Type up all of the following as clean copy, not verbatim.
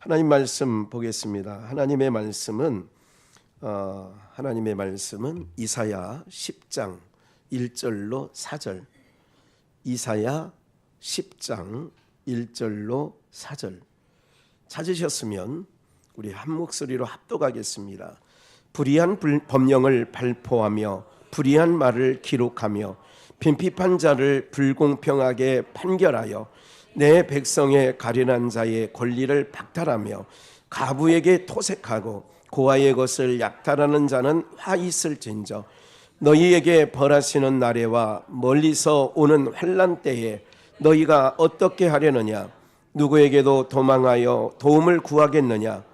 하나님 말씀 보겠습니다. 하나님의 말씀은 이사야 10장 1절로 4절. 이사야 10장 1절로 4절. 찾으셨으면 우리 한 목소리로 합독하겠습니다. 불의한 법령을 발포하며 불의한 말을 기록하며 빈핍한 자를 불공평하게 판결하여 내 백성의 가련한 자의 권리를 박탈하며 가부에게 토색하고 고아의 것을 약탈하는 자는 화 있을진저. 너희에게 벌하시는 날에와 멀리서 오는 환난 때에 너희가 어떻게 하려느냐? 누구에게도 도망하여 도움을 구하겠느냐?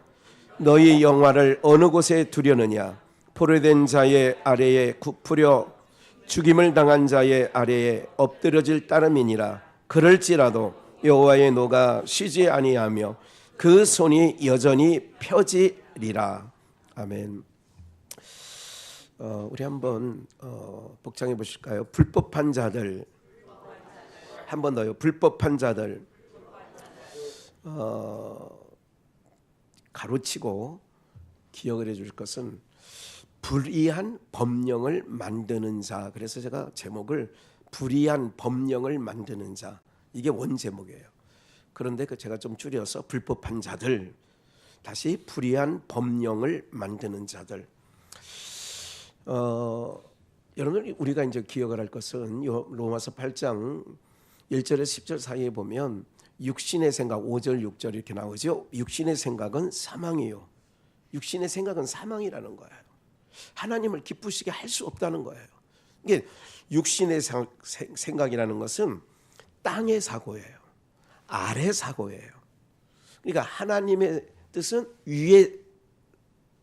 너희 영화를 어느 곳에 두려느냐? 포로된 자의 아래에 굽으려 죽임을 당한 자의 아래에 엎드려질 따름이니라. 그럴지라도 여호와의 노가 쉬지 아니하며 그 손이 여전히 펴지리라. 아멘. 우리 한번 복창해 보실까요? 불법한 자들. 한 번 더요. 불법한 자들. 가로치고 기억을 해줄 것은 불의한 법령을 만드는 자. 그래서 제가 제목을 불의한 법령을 만드는 자, 이게 원 제목이에요. 그런데 제가 좀 줄여서 불법한 자들, 다시 불의한 법령을 만드는 자들. 여러분, 우리가 이제 기억을 할 것은 로마서 8장 1절에서 10절 사이에 보면 육신의 생각, 5절 6절 이렇게 나오죠. 육신의 생각은 사망이요. 육신의 생각은 사망이라는 거예요. 하나님을 기쁘시게 할 수 없다는 거예요. 이게 육신의 생각이라는 것은 땅의 사고예요. 아래 사고예요. 그러니까 하나님의 뜻은 위의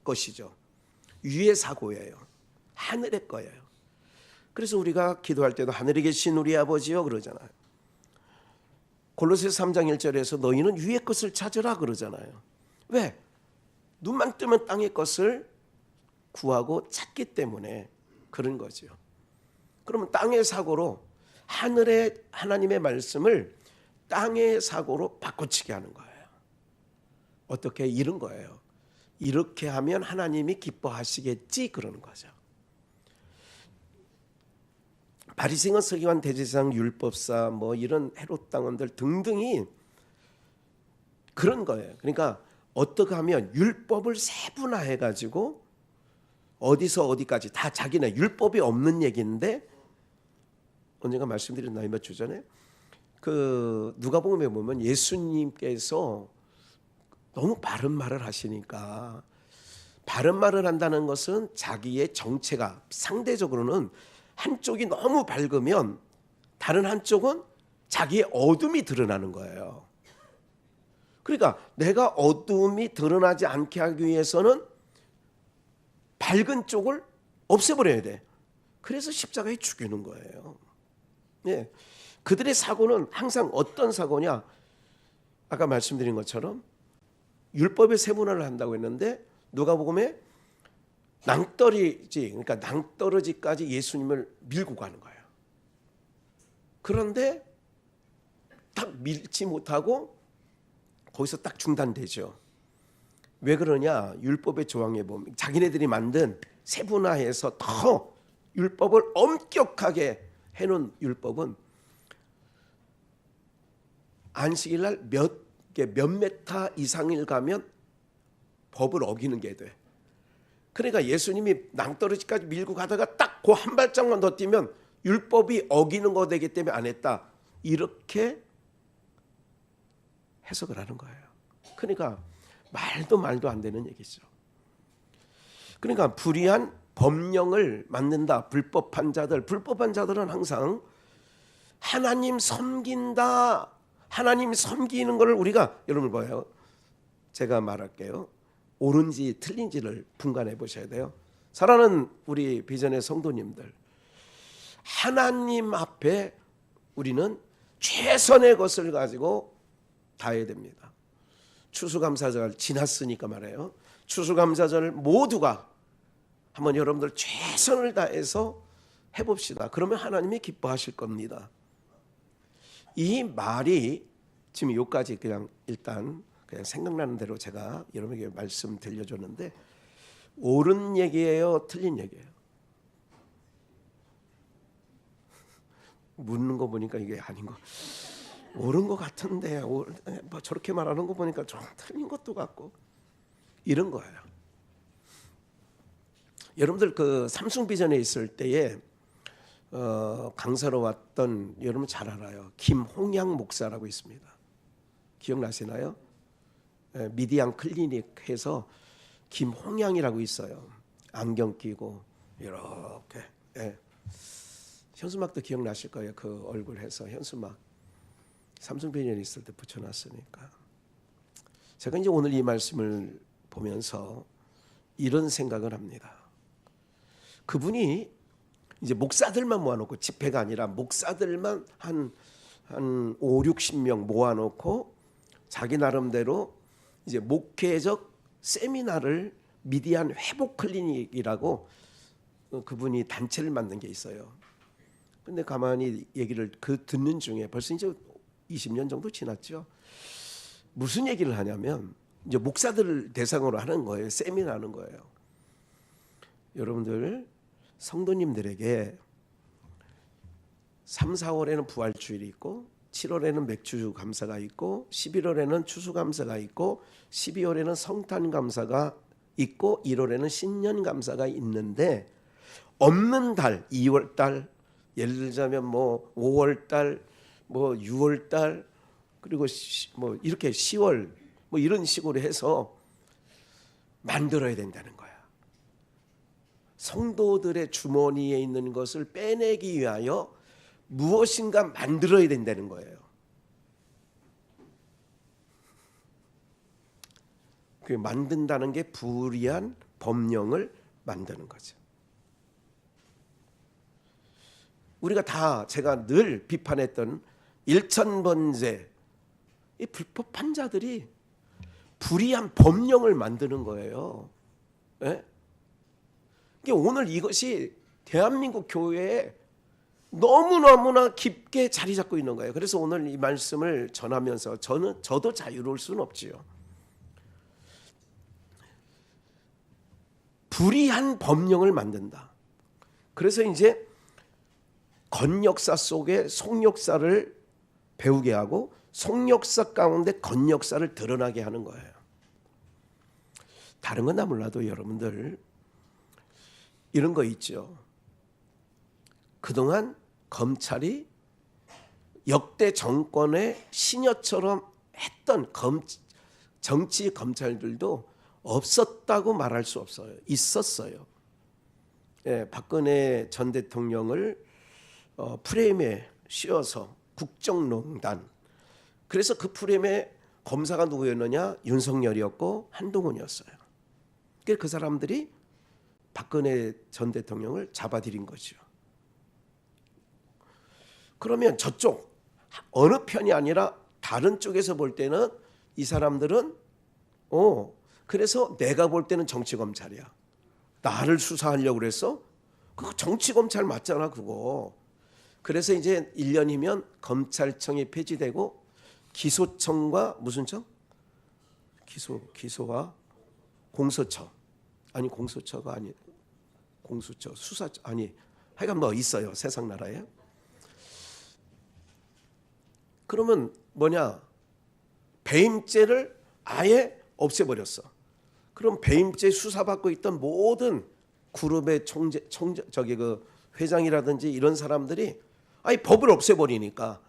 것이죠. 위의 사고예요. 하늘의 거예요. 그래서 우리가 기도할 때도 하늘에 계신 우리 아버지요 그러잖아요. 골로새서 3장 1절에서 너희는 위의 것을 찾으라 그러잖아요. 왜? 눈만 뜨면 땅의 것을 구하고 찾기 때문에 그런 거죠. 그러면 땅의 사고로 하늘의 하나님의 말씀을 땅의 사고로 바꿔치게 하는 거예요. 어떻게? 이런 거예요. 이렇게 하면 하나님이 기뻐하시겠지 그러는 거죠. 바리새인, 서기관, 대제사장, 율법사, 이런 헤롯 당원들 등등이 그런 거예요. 그러니까 어떻게 하면 율법을 세분화해 가지고 어디서 어디까지 다 자기네 율법이 없는 얘기인데, 언젠가 말씀드렸나요? 몇 주 전에 누가복음에 보면 예수님께서 너무 바른 말을 하시니까, 바른 말을 한다는 것은 자기의 정체가 상대적으로는 한쪽이 너무 밝으면 다른 한쪽은 자기의 어둠이 드러나는 거예요. 그러니까 내가 어둠이 드러나지 않게 하기 위해서는 밝은 쪽을 없애버려야 돼. 그래서 십자가에 죽이는 거예요. 네. 그들의 사고는 항상 어떤 사고냐? 아까 말씀드린 것처럼 율법의 세분화를 한다고 했는데 누가복음에 낭떠러지, 그러니까 낭떠러지까지 예수님을 밀고 가는 거예요. 그런데 딱 밀지 못하고 거기서 딱 중단되죠. 왜 그러냐? 율법의 조항에 보면 자기네들이 만든 세분화해서 더 율법을 엄격하게 해놓은 율법은 안식일날 몇 메타 이상을 가면 법을 어기는 게 돼. 그러니까 예수님이 낭떠러지까지 밀고 가다가 딱 그 한 발짝만 더 뛰면 율법이 어기는 거 되기 때문에 안 했다. 이렇게 해석을 하는 거예요. 그러니까 말도 안 되는 얘기죠. 그러니까 불의한 법령을 만든다. 불법한 자들은 항상 하나님 섬긴다. 하나님 섬기는 것을 우리가, 여러분 뭐예요? 제가 말할게요. 옳은지 틀린지를 분간해 보셔야 돼요. 사랑하는 우리 비전의 성도님들, 하나님 앞에 우리는 최선의 것을 가지고 다해야 됩니다. 추수감사절 지났으니까 말해요. 추수감사절 모두가 한번 여러분들 최선을 다해서 해봅시다. 그러면 하나님이 기뻐하실 겁니다. 이 말이 지금 여기까지 그냥 일단 그냥 생각나는 대로 제가 여러분에게 말씀 들려줬는데, 옳은 얘기예요, 틀린 얘기예요? 묻는 거 보니까 이게 아닌 거, 옳은 거 같은데 뭐 저렇게 말하는 거 보니까 좀 틀린 것도 같고, 이런 거예요. 여러분들 그 삼성비전에 있을 때에 강사로 왔던, 여러분 잘 알아요, 김홍양 목사라고 있습니다. 기억나시나요? 미디안 클리닉에서 김홍양이라고 있어요. 안경 끼고 이렇게, 현수막도 기억나실 거예요. 그 얼굴 해서 현수막 삼성비전에 있을 때 붙여놨으니까. 제가 이제 오늘 이 말씀을 보면서 이런 생각을 합니다. 그분이 이제 목사들만 모아놓고, 집회가 아니라 목사들만 한 5, 60명 모아놓고 자기 나름대로 이제 목회적 세미나를 미디안 회복 클리닉이라고 그분이 단체를 만든 게 있어요. 근데 가만히 얘기를 듣는 중에 벌써 이제 20년 정도 지났죠. 무슨 얘기를 하냐면 이제 목사들을 대상으로 하는 거예요. 세미나 하는 거예요. 여러분들 성도님들에게 3, 4월에는 부활주일이 있고, 7월에는 맥주 감사가 있고, 11월에는 추수감사가 있고, 12월에는 성탄감사가 있고, 1월에는 신년감사가 있는데, 없는 달 2월달, 예를 들자면 뭐 5월달, 뭐 6월달, 그리고 뭐 이렇게 10월 뭐 이런 식으로 해서 만들어야 된다는 거야. 성도들의 주머니에 있는 것을 빼내기 위하여 무엇인가 만들어야 된다는 거예요. 그 만든다는 게 불의한 법령을 만드는 거죠. 우리가 다, 제가 늘 비판했던 일천번제, 이 불법 판자들이 불의한 법령을 만드는 거예요. 예? 오늘 이것이 대한민국 교회에 너무너무나 깊게 자리 잡고 있는 거예요. 그래서 오늘 이 말씀을 전하면서 저도 자유로울 수는 없지요. 불의한 법령을 만든다. 그래서 이제 건역사 속에 속역사를 배우게 하고, 속역사 가운데 건역사를 드러나게 하는 거예요. 다른 건 다 몰라도 여러분들 이런 거 있죠. 그동안 검찰이 역대 정권의 시녀처럼 했던 정치 검찰들도 없었다고 말할 수 없어요. 있었어요. 박근혜 전 대통령을 프레임에 씌워서 국정농단, 그래서 그 프레임에 검사가 누구였느냐? 윤석열이었고 한동훈이었어요. 그래서 그 사람들이 박근혜 전 대통령을 잡아들인 거죠. 그러면 저쪽 어느 편이 아니라 다른 쪽에서 볼 때는 이 사람들은 그래서 내가 볼 때는 정치검찰이야. 나를 수사하려고 그랬어? 그거 정치검찰 맞잖아 그거. 그래서 이제 1년이면 검찰청이 폐지되고, 기소청과 무슨 청? 기소와 공소처. 아니 공소처가 아니 공수처, 수사처, 아니 하여간 뭐 있어요 세상 나라에. 그러면 뭐냐? 배임죄를 아예 없애버렸어. 그럼 배임죄 수사받고 있던 모든 그룹의 그 회장이라든지 이런 사람들이 아예 법을 없애버리니까,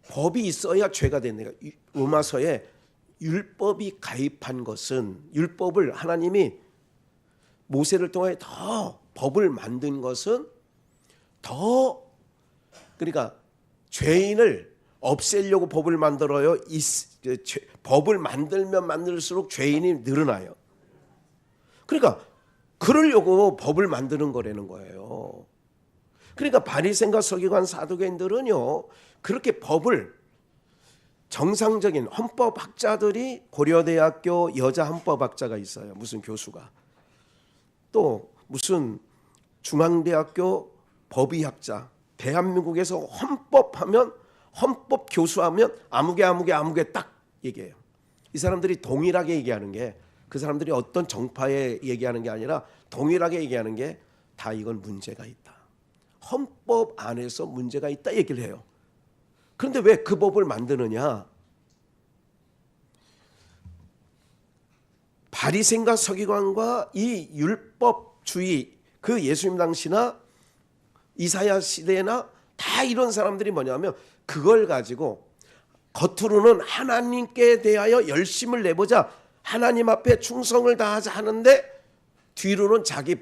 법이 있어야 죄가 되니까, 로마서에 율법이 가입한 것은, 율법을 하나님이 모세를 통해 더 법을 만든 것은 더, 그러니까 죄인을 없애려고 법을 만들어요. 법을 만들면 만들수록 죄인이 늘어나요. 그러니까 그러려고 법을 만드는 거라는 거예요. 그러니까 바리새인과 서기관 사두개인들은요, 그렇게 법을, 정상적인 헌법학자들이, 고려대학교 여자 헌법학자가 있어요. 무슨 교수가. 또 무슨 중앙대학교 법의학자. 대한민국에서 헌법 교수하면 아무개 딱 얘기해요. 이 사람들이 동일하게 얘기하는 게 그 사람들이 어떤 정파에 얘기하는 게 아니라 동일하게 얘기하는 게 다 이건 문제가 있다. 헌법 안에서 문제가 있다 얘기를 해요. 그런데 왜 그 법을 만드느냐? 바리새인과 서기관과 이 율법주의 그 예수님 당시나 이사야 시대나 다 이런 사람들이 뭐냐면 그걸 가지고 겉으로는 하나님께 대하여 열심을 내보자, 하나님 앞에 충성을 다하자 하는데 뒤로는 자기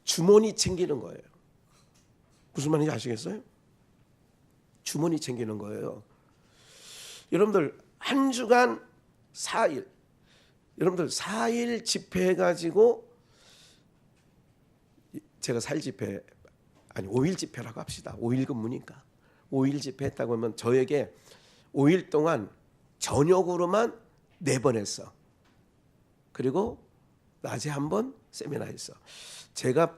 주머니 챙기는 거예요. 무슨 말인지 아시겠어요? 주머니 챙기는 거예요. 여러분들 한 주간 4일, 여러분들 4일 집회해가지고, 제가 4일 집회 아니 5일 집회라고 합시다. 5일 근무니까 5일 집회했다고 하면 저에게 5일 동안 저녁으로만 4번 했어. 그리고 낮에 한 번 세미나 했어. 제가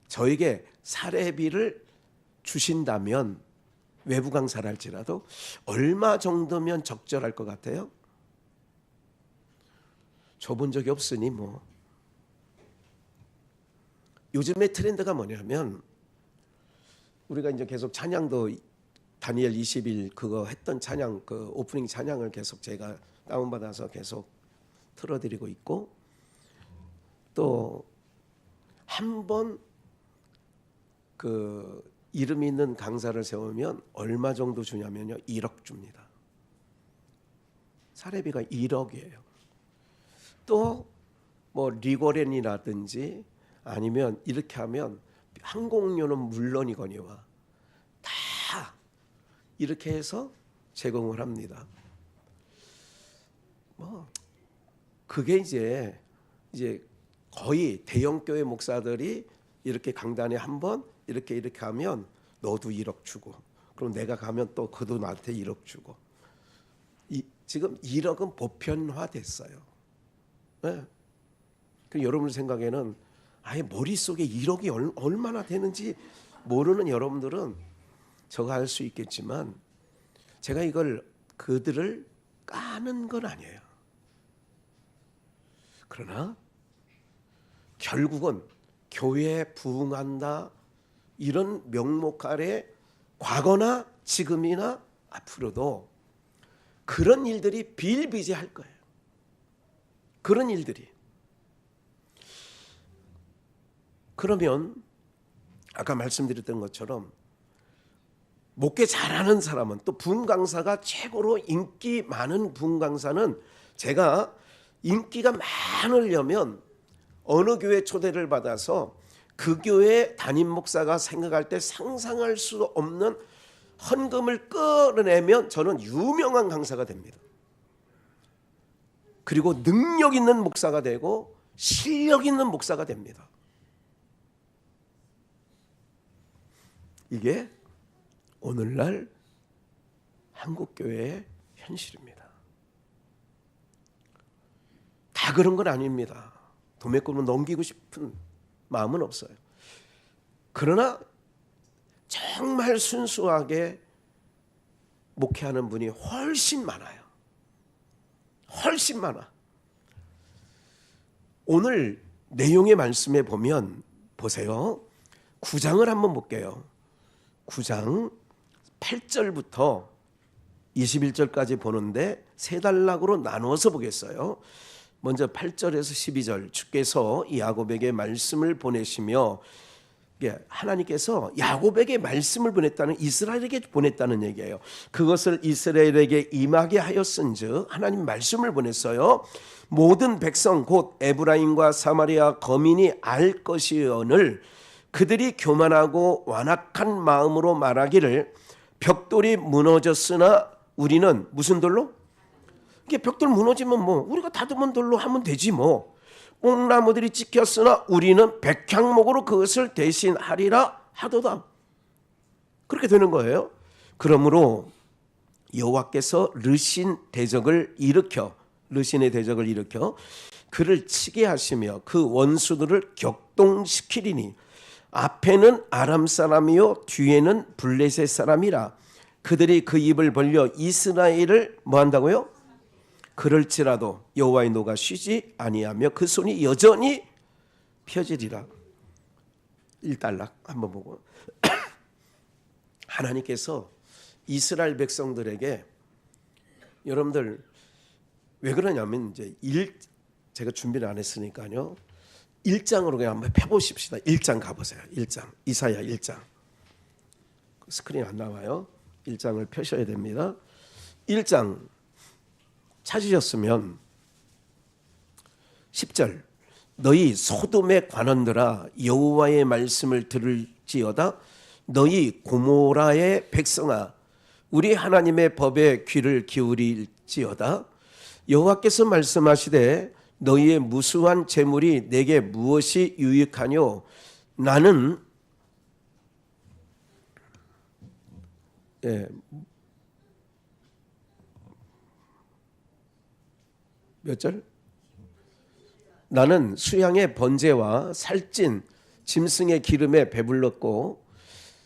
저에게 사례비를 주신다면 외부 강사를 할지라도 얼마 정도면 적절할 것 같아요? 줘본 적이 없으니 뭐. 요즘의 트렌드가 뭐냐면 우리가 이제 계속 찬양도 다니엘 20일 그거 했던 찬양, 그 오프닝 찬양을 계속 제가 다운받아서 계속 틀어드리고 있고, 또 한 번 그 이름 있는 강사를 세우면 얼마 정도 주냐면요 1억 줍니다. 사례비가 1억이에요. 또 뭐 리고렌이라든지 아니면 이렇게 하면 항공료는 물론이거니와 다 이렇게 해서 제공을 합니다. 뭐 그게 이제 거의 대형 교회 목사들이 이렇게 강단에 한번 이렇게 하면 너도 1억 주고, 그럼 내가 가면 또 그도 나한테 1억 주고. 지금 1억은 보편화됐어요. 네. 그 여러분 생각에는 아예 머릿속에 1억이 얼마나 되는지 모르는 여러분들은 저거 할 수 있겠지만, 제가 이걸 그들을 까는 건 아니에요. 그러나 결국은 교회에 부응한다 이런 명목 아래 과거나 지금이나 앞으로도 그런 일들이 비일비재할 거예요. 그런 일들이. 그러면 아까 말씀드렸던 것처럼 목회 잘하는 사람은, 또 부흥 강사가 최고로 인기 많은 부흥 강사는, 제가 인기가 많으려면 어느 교회 초대를 받아서 그 교회 담임 목사가 생각할 때 상상할 수 없는 헌금을 끌어내면 저는 유명한 강사가 됩니다. 그리고 능력 있는 목사가 되고 실력 있는 목사가 됩니다. 이게 오늘날 한국교회의 현실입니다. 다 그런 건 아닙니다. 도매금을 넘기고 싶은 마음은 없어요. 그러나 정말 순수하게 목회하는 분이 훨씬 많아요. 훨씬 많아. 오늘 내용의 말씀에 보면 보세요. 9장을 한번 볼게요. 9장 8절부터 21절까지 보는데 세 단락으로 나누어서 보겠어요. 먼저 8절에서 12절, 주께서 야곱에게 말씀을 보내시며, 하나님께서 야곱에게 말씀을 보냈다는, 이스라엘에게 보냈다는 얘기예요. 그것을 이스라엘에게 임하게 하였은즉 하나님 말씀을 보냈어요. 모든 백성 곧 에브라임과 사마리아 거민이 알 것이오늘 그들이 교만하고 완악한 마음으로 말하기를 벽돌이 무너졌으나 우리는 무슨 돌로? 이게 벽돌 무너지면 뭐 우리가 다듬은 돌로 하면 되지 뭐. 뽕나무들이 찍혔으나 우리는 백향목으로 그것을 대신하리라 하도다. 그렇게 되는 거예요. 그러므로 여호와께서 르신의 대적을 일으켜 그를 치게 하시며 그 원수들을 격동시키리니 앞에는 아람 사람이요 뒤에는 블레셋 사람이라. 그들이 그 입을 벌려 이스라엘을 뭐 한다고요? 그럴지라도 여호와의 노가 쉬지 아니하며 그 손이 여전히 펴지리라. 1단락 한번 보고 하나님께서 이스라엘 백성들에게 여러분들 왜 그러냐면 이제 제가 준비를 안 했으니까요. 1장으로 그냥 한번 펴보십시다. 1장 가보세요. 1장 이사야 1장 스크린 안 나와요. 1장을 펴셔야 됩니다. 1장 찾으셨으면 10절 너희 소돔의 관원들아 여호와의 말씀을 들을지어다. 너희 고모라의 백성아 우리 하나님의 법에 귀를 기울일지어다. 여호와께서 말씀하시되 너희의 무수한 재물이 내게 무엇이 유익하뇨. 나는 몇 절? 나는 수양의 번제와 살찐 짐승의 기름에 배불렀고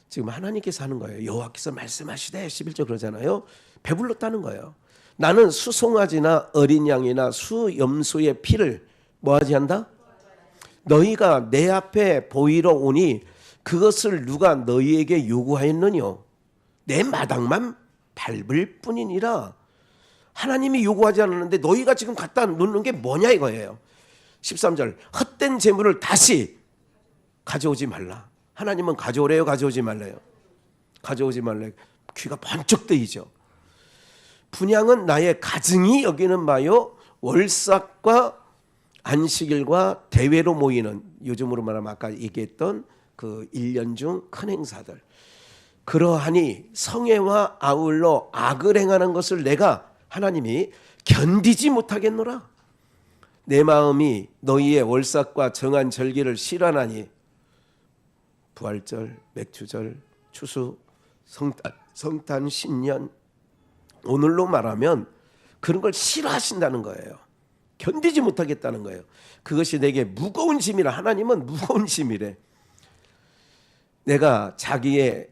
지금 하나님께서 하는 거예요. 여호와께서 말씀하시되 11절 그러잖아요. 배불렀다는 거예요. 나는 수송아지나 어린 양이나 수염소의 피를 뭐하지 한다? 너희가 내 앞에 보이러 오니 그것을 누가 너희에게 요구하였느뇨? 내 마당만 밟을 뿐이니라. 하나님이 요구하지 않았는데 너희가 지금 갖다 놓는 게 뭐냐 이거예요. 13절 헛된 재물을 다시 가져오지 말라. 하나님은 가져오래요, 가져오지 말래요? 가져오지 말래요. 귀가 번쩍 뜨이죠. 분향은 나의 가증이 여기는 바요 월삭과 안식일과 대회로 모이는 요즘으로 말하면 아까 얘기했던 그 1년 중 큰 행사들. 그러하니 성회와 아울러 악을 행하는 것을 내가 하나님이 견디지 못하겠노라. 내 마음이 너희의 월삭과 정한 절기를 싫어하나니 부활절, 맥주절, 추수, 성탄, 신년 오늘로 말하면 그런 걸 싫어하신다는 거예요. 견디지 못하겠다는 거예요. 그것이 내게 무거운 짐이라. 하나님은 무거운 짐이래. 내가 지기에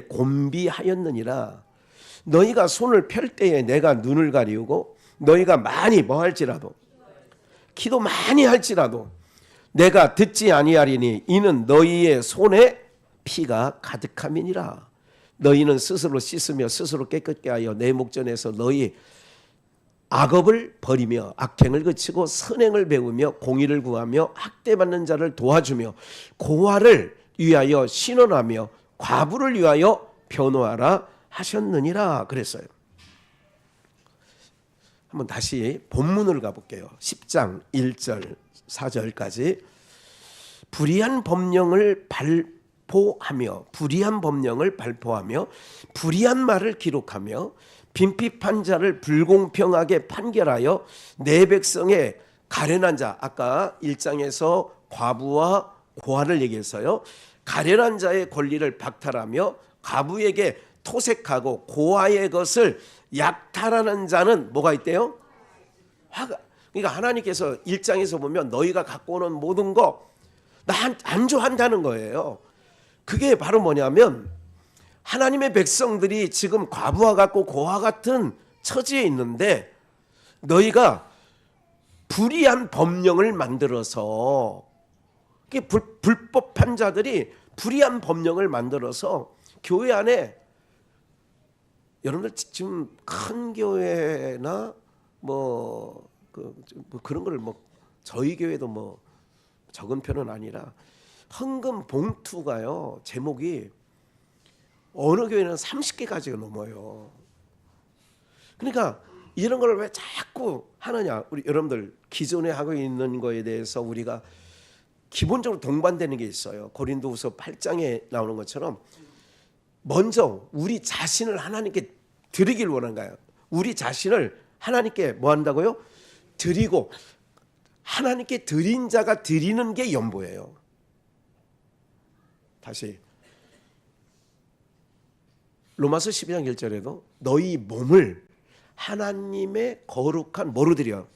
곤비하였느니라. 너희가 손을 펼 때에 내가 눈을 가리우고 너희가 많이 뭐 할지라도 기도 많이 할지라도 내가 듣지 아니하리니 이는 너희의 손에 피가 가득함이니라. 너희는 스스로 씻으며 스스로 깨끗게 하여 내 목전에서 너희 악업을 버리며 악행을 그치고 선행을 배우며 공의를 구하며 학대받는 자를 도와주며 고아를 위하여 신원하며 과부를 위하여 변호하라 하셨느니라 그랬어요. 한번 다시 본문을 가볼게요. 10장 1절 4절까지 불의한 법령을 발포하며 불의한 말을 기록하며 빈핍한 자를 불공평하게 판결하여 내 백성의 가련한 자, 아까 1장에서 과부와 고아를 얘기했어요. 가련한 자의 권리를 박탈하며 과부에게 토색하고 고아의 것을 약탈하는 자는 뭐가 있대요? 화가. 그러니까 하나님께서 1장에서 보면 너희가 갖고 오는 모든 거 나 안 좋아한다는 거예요. 그게 바로 뭐냐면 하나님의 백성들이 지금 과부와 같고 고아 같은 처지에 있는데 너희가 불의한 법령을 만들어서 불법한 자들이 불의한 법령을 만들어서 교회 안에 여러분들 지금 큰 교회나 그런 걸 저희 교회도 적은 편은 아니라 헌금 봉투가요 제목이 어느 교회는 30개까지가 넘어요. 그러니까 이런 걸 왜 자꾸 하느냐. 우리 여러분들 기존에 하고 있는 거에 대해서 우리가 기본적으로 동반되는 게 있어요. 고린도후서 8장에 나오는 것처럼 먼저 우리 자신을 하나님께 드리길 원한가요? 우리 자신을 하나님께 뭐 한다고요? 드리고 하나님께 드린 자가 드리는 게 연보예요. 다시 로마서 12장 1절에도 너희 몸을 하나님의 거룩한 뭐로 드려?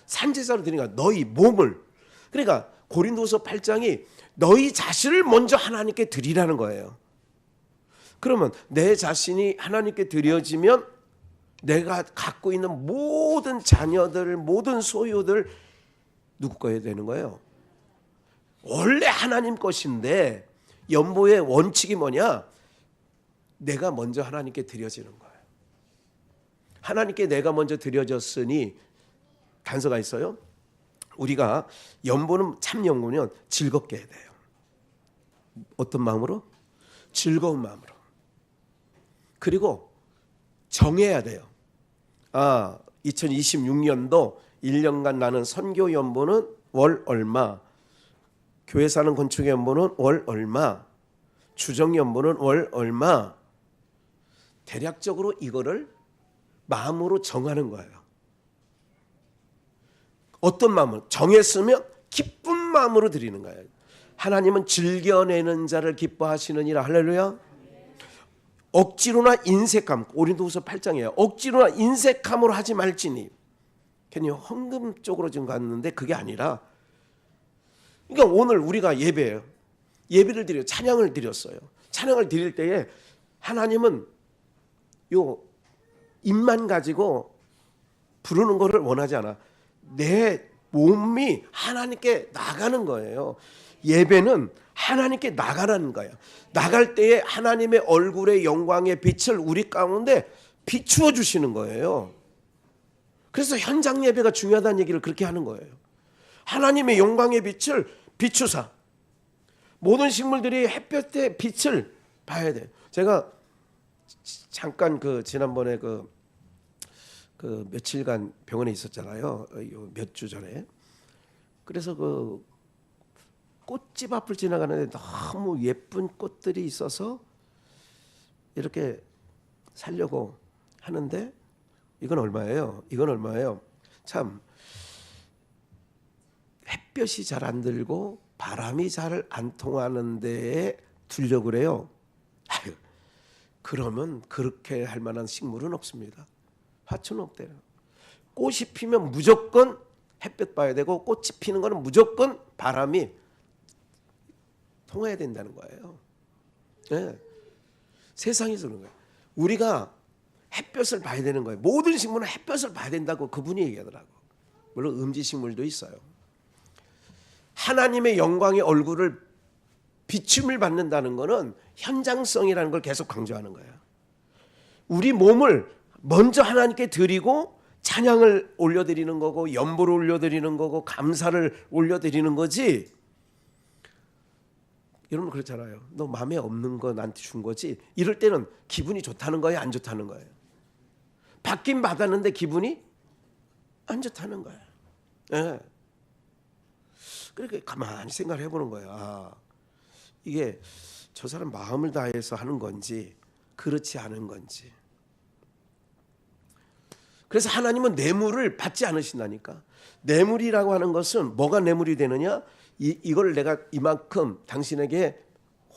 산제사로 드리니까 너희 몸을. 그러니까 고린도서 8장이 너희 자신을 먼저 하나님께 드리라는 거예요. 그러면 내 자신이 하나님께 드려지면 내가 갖고 있는 모든 자녀들, 모든 소유들 누구 거야 되는 거예요? 원래 하나님 것인데 연보의 원칙이 뭐냐? 내가 먼저 하나님께 드려지는 거예요. 하나님께 내가 먼저 드려졌으니 단서가 있어요. 우리가 연보는 참 연보는 즐겁게 해야 돼요. 어떤 마음으로? 즐거운 마음으로. 그리고 정해야 돼요. 2026년도 1년간 나는 선교 연보는 월 얼마, 교회 사는 건축 연보는 월 얼마, 주정 연보는 월 얼마. 대략적으로 이거를 마음으로 정하는 거예요. 어떤 마음으로? 정했으면 기쁜 마음으로 드리는 거예요. 하나님은 즐겨내는 자를 기뻐하시느니라. 할렐루야. 억지로나 인색함, 고린도후서 8장이에요. 억지로나 인색함으로 하지 말지니. 괜히 헌금 쪽으로 지금 갔는데 그게 아니라, 그러니까 오늘 우리가 예배를 드려 찬양을 드렸어요. 찬양을 드릴 때에 하나님은 요 입만 가지고 부르는 거를 원하지 않아. 내 몸이 하나님께 나가는 거예요. 예배는 하나님께 나가라는 거예요. 나갈 때에 하나님의 얼굴의 영광의 빛을 우리 가운데 비추어 주시는 거예요. 그래서 현장 예배가 중요하다는 얘기를 그렇게 하는 거예요. 하나님의 영광의 빛을 비추사 모든 식물들이 햇볕의 빛을 봐야 돼요. 제가 잠깐 지난번에 며칠간 병원에 있었잖아요. 몇 주 전에. 그래서 꽃집 앞을 지나가는데 너무 예쁜 꽃들이 있어서 이렇게 살려고 하는데 이건 얼마예요? 참 햇볕이 잘 안 들고 바람이 잘 안 통하는 데에 두려고 그래요. 그러면 그렇게 할 만한 식물은 없습니다. 화초는 없대요. 꽃이 피면 무조건 햇볕 봐야 되고 꽃이 피는 거는 무조건 바람이 통해야 된다는 거예요. 네. 세상에서 그런 거예요. 우리가 햇볕을 봐야 되는 거예요. 모든 식물은 햇볕을 봐야 된다고 그분이 얘기하더라고. 물론 음지식물도 있어요. 하나님의 영광의 얼굴을 비춤을 받는다는 것은 현장성이라는 걸 계속 강조하는 거예요. 우리 몸을 먼저 하나님께 드리고 찬양을 올려드리는 거고 연보를 올려드리는 거고 감사를 올려드리는 거지. 여러분 그렇잖아요. 너 마음에 없는 거 나한테 준 거지. 이럴 때는 기분이 좋다는 거예요, 안 좋다는 거예요? 받긴 받았는데 기분이 안 좋다는 거예요. 네. 그렇게 가만히 생각을 해보는 거예요. 이게 저 사람 마음을 다해서 하는 건지 그렇지 않은 건지. 그래서 하나님은 뇌물을 받지 않으신다니까. 뇌물이라고 하는 것은 뭐가 뇌물이 되느냐? 이걸 내가 이만큼 당신에게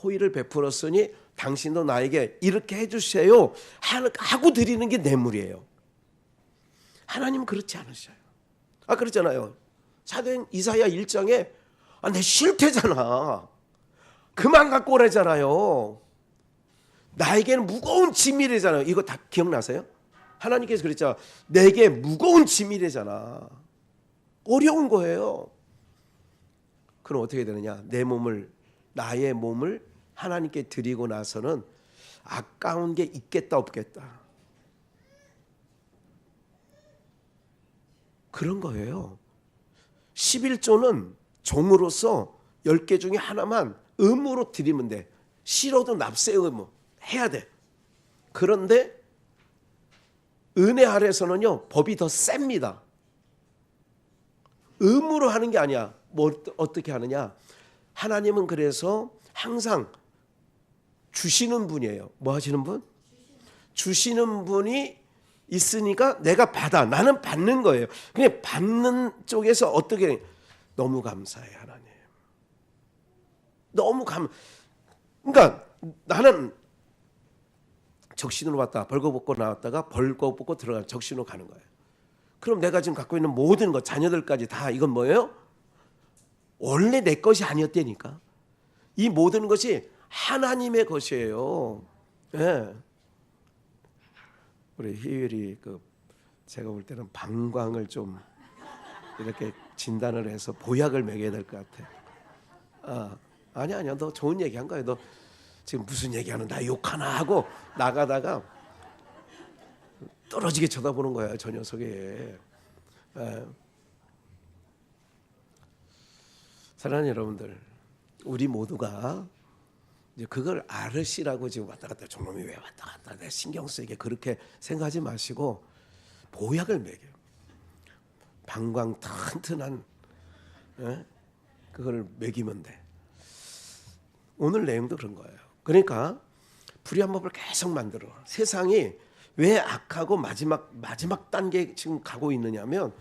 호의를 베풀었으니 당신도 나에게 이렇게 해주세요 하고 드리는 게 뇌물이에요. 하나님은 그렇지 않으셔요. 그렇잖아요. 사도행 이사야 1장에 내 싫대잖아. 그만 갖고 오래잖아요. 나에게는 무거운 짐이래잖아요. 이거 다 기억나세요? 하나님께서 그랬잖아. 내게 무거운 짐이래잖아. 어려운 거예요. 그럼 어떻게 되느냐? 나의 몸을 하나님께 드리고 나서는 아까운 게 있겠다 없겠다. 그런 거예요. 11조는 종으로서 10개 중에 하나만 의무로 드리면 돼. 싫어도 납세 의무 해야 돼. 그런데 은혜 아래서는요 법이 더 셉니다. 의무로 하는 게 아니야. 어떻게 하느냐? 하나님은 그래서 항상 주시는 분이에요. 뭐 하시는 분? 주시는 분이 있으니까 내가 받아. 나는 받는 거예요. 그냥 받는 쪽에서 어떻게 너무 감사해 하나님. 그러니까 나는 적신으로 왔다 벌거벗고 나왔다가 벌거벗고 들어가 적신으로 가는 거예요. 그럼 내가 지금 갖고 있는 모든 것 자녀들까지 다 이건 뭐예요? 원래 내 것이 아니었다니까. 이 모든 것이 하나님의 것이에요. 예. 우리 희율이 제가 볼 때는 방광을 좀 이렇게 진단을 해서 보약을 먹여야 될 것 같아. 아니야 너 좋은 얘기 한 거야. 너 지금 무슨 얘기하는 나 욕하나 하고 나가다가 떨어지게 쳐다보는 거야 저 녀석이. 사랑하는 여러분들, 우리 모두가 이제 그걸 알으시라고 지금 왔다 갔다 저놈이 왜 왔다 갔다 내 신경 쓰이게 그렇게 생각하지 마시고 보약을 먹여요. 방광 튼튼한 그걸 먹이면 돼. 오늘 내용도 그런 거예요. 그러니까 불의한 법을 계속 만들어. 세상이 왜 악하고 마지막 단계에 지금 가고 있느냐면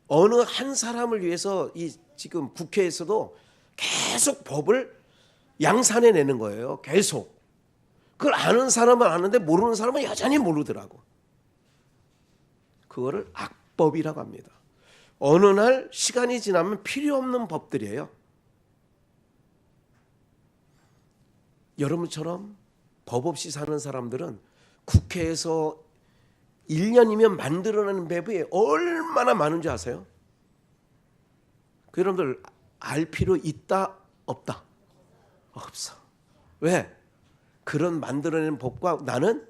어느 한 사람을 위해서 이 지금 국회에서도 계속 법을 양산해 내는 거예요. 계속. 그걸 아는 사람은 아는데 모르는 사람은 여전히 모르더라고. 그거를 악법이라고 합니다. 어느 날 시간이 지나면 필요 없는 법들이에요. 여러분처럼 법 없이 사는 사람들은 국회에서 1년이면 만들어내는 법이 얼마나 많은 줄 아세요? 그 여러분들 알 필요 있다 없다? 없어. 왜? 그런 만들어내는 법과 나는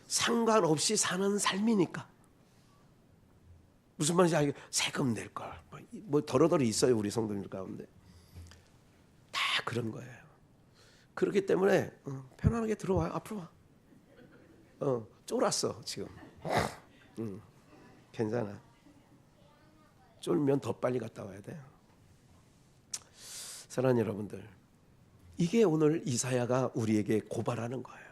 상관없이 사는 삶이니까. 무슨 말인지 알겠어요? 세금 낼 걸. 뭐 더러더러 있어요 우리 성도님들 가운데. 다 그런 거예요. 그렇기 때문에 편안하게 들어와요. 앞으로 와. 쫄았어 지금. 괜찮아. 쫄면 더 빨리 갔다 와야 돼. 사랑하는 여러분들, 이게 오늘 이사야가 우리에게 고발하는 거예요.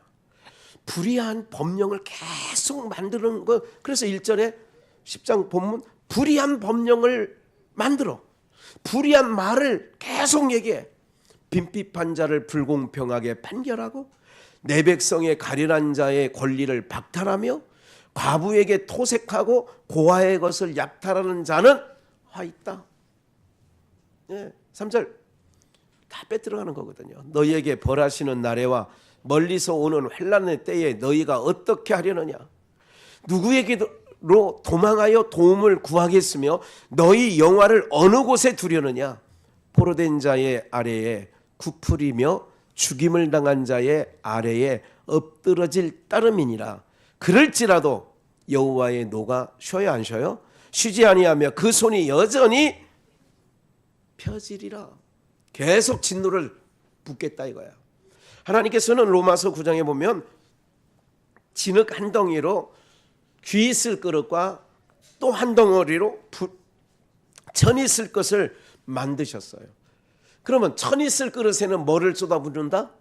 불의한 법령을 계속 만드는 거. 그래서 1절에 10장 본문 불의한 법령을 만들어. 불의한 말을 계속 얘기해. 빈핍한 자를 불공평하게 판결하고 내 백성의 가련한 자의 권리를 박탈하며 과부에게 토색하고 고아의 것을 약탈하는 자는 화 있다. 3절 다 빼들어가는 거거든요. 너희에게 벌하시는 날에와 멀리서 오는 환난의 때에 너희가 어떻게 하려느냐. 누구에게로 도망하여 도움을 구하겠으며 너희 영화를 어느 곳에 두려느냐. 포로된 자의 아래에 구풀이며 죽임을 당한 자의 아래에 엎드러질 따름이니라. 그럴지라도 여호와의 노가 쉬어야 안 쉬어요? 쉬지 아니하며 그 손이 여전히 펴지리라. 계속 진노를 붓겠다 이거야. 하나님께서는 로마서 9장에 보면 진흙 한 덩이로 귀 있을 그릇과 또 한 덩어리로 천이 있을 것을 만드셨어요. 그러면 천이 있을 그릇에는 뭐를 쏟아붓는다?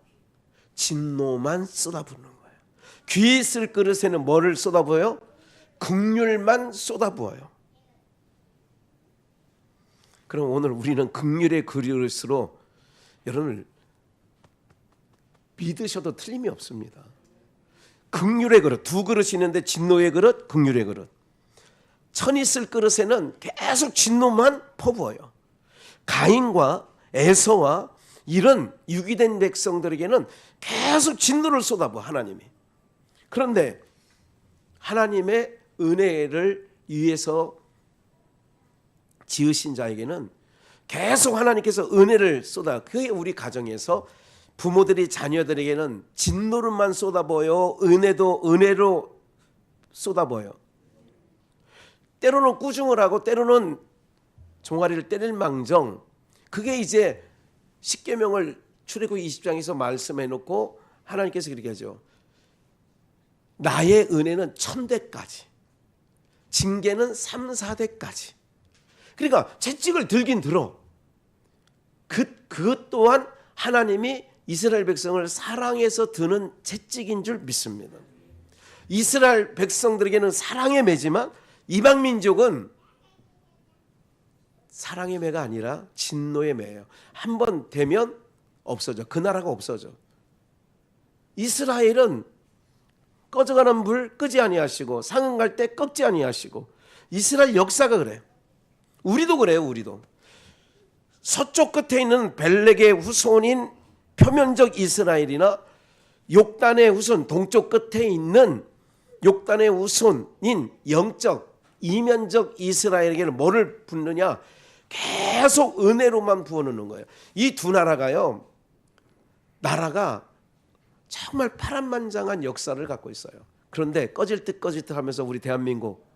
진노만 쏟아붓는 거예요. 귀 있을 그릇에는 뭐를 쏟아부어요? 긍휼만 쏟아부어요. 그럼 오늘 우리는 긍휼의 그릇으로 여러분을 믿으셔도 틀림이 없습니다. 긍휼의 그릇, 두 그릇이 있는데 진노의 그릇, 긍휼의 그릇. 천이 있을 그릇에는 계속 진노만 퍼부어요. 가인과 에서와 이런 유기된 백성들에게는 계속 진노를 쏟아부어 하나님이. 그런데 하나님의 은혜를 위해서 지으신 자에게는 계속 하나님께서 은혜를 쏟아. 그게 우리 가정에서 부모들이 자녀들에게는 진노를만 쏟아부어요? 은혜로 쏟아부어요? 때로는 꾸중을 하고 때로는 종아리를 때릴 망정. 그게 이제 십계명을 출애굽기 20장에서 말씀해 놓고 하나님께서 그렇게 하죠. 나의 은혜는 1000대까지, 징계는 3, 4대까지. 그러니까 채찍을 들긴 들어. 그것 또한 하나님이 이스라엘 백성을 사랑해서 드는 채찍인 줄 믿습니다. 이스라엘 백성들에게는 사랑의 매지만 이방 민족은 사랑의 매가 아니라 진노의 매예요. 한 번 되면 없어져. 그 나라가 없어져. 이스라엘은 꺼져가는 불 끄지 아니하시고 상은 갈 때 꺾지 아니하시고. 이스라엘 역사가 그래요. 우리도 그래요. 우리도 서쪽 끝에 있는 벨렉의 후손인 표면적 이스라엘이나 욕단의 후손 동쪽 끝에 있는 욕단의 후손인 영적 이면적 이스라엘에게는 뭐를 붓느냐? 계속 은혜로만 부어놓는 거예요. 이 두 나라가 정말 파란만장한 역사를 갖고 있어요. 그런데 꺼질 듯 하면서 우리 대한민국,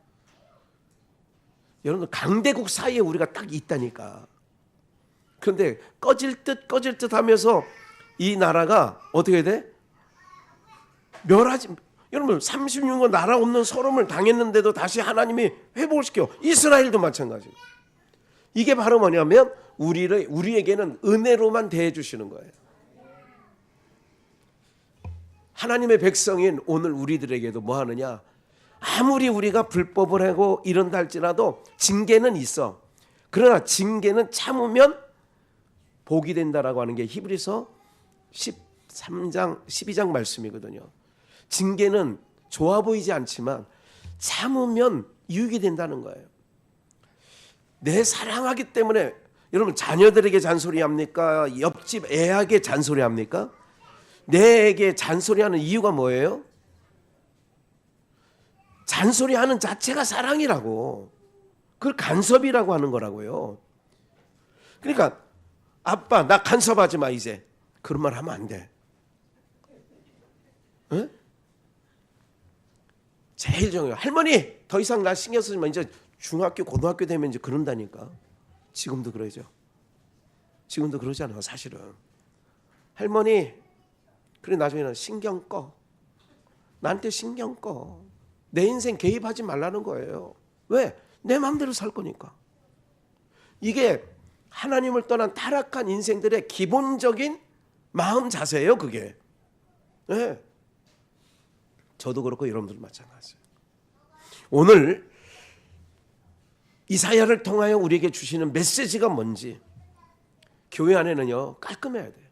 여러분들 강대국 사이에 우리가 딱 있다니까. 그런데 꺼질 듯 하면서 이 나라가 어떻게 돼? 멸하지. 여러분 36년 나라 없는 서름을 당했는데도 다시 하나님이 회복을 시켜. 이스라엘도 마찬가지. 이게 바로 뭐냐면 우리에게는 은혜로만 대해 주시는 거예요. 하나님의 백성인 오늘 우리들에게도 뭐 하느냐? 아무리 우리가 불법을 하고 이런다 할지라도 징계는 있어. 그러나 징계는 참으면 복이 된다라고 하는 게 히브리서 13장 12장 말씀이거든요. 징계는 좋아 보이지 않지만 참으면 유익이 된다는 거예요. 내 사랑하기 때문에 여러분 자녀들에게 잔소리합니까? 옆집 애에게 잔소리합니까? 내에게 잔소리하는 이유가 뭐예요? 잔소리하는 자체가 사랑이라고. 그걸 간섭이라고 하는 거라고요. 그러니까 아빠 나 간섭하지 마 이제. 그런 말 하면 안 돼. 응? 제일 중요해요. 할머니 더 이상 나 신경 쓰지 마. 이제 중학교 고등학교 되면 이제 그런다니까. 지금도 그러죠. 지금도 그러잖아 사실은. 할머니 그래 나중에는 신경 꺼. 나한테 신경 꺼. 내 인생 개입하지 말라는 거예요. 왜? 내 마음대로 살 거니까. 이게 하나님을 떠난 타락한 인생들의 기본적인 마음 자세예요 그게. 네. 저도 그렇고 여러분들도 마찬가지예요. 오늘 이사야를 통하여 우리에게 주시는 메시지가 뭔지. 교회 안에는요 깔끔해야 돼요.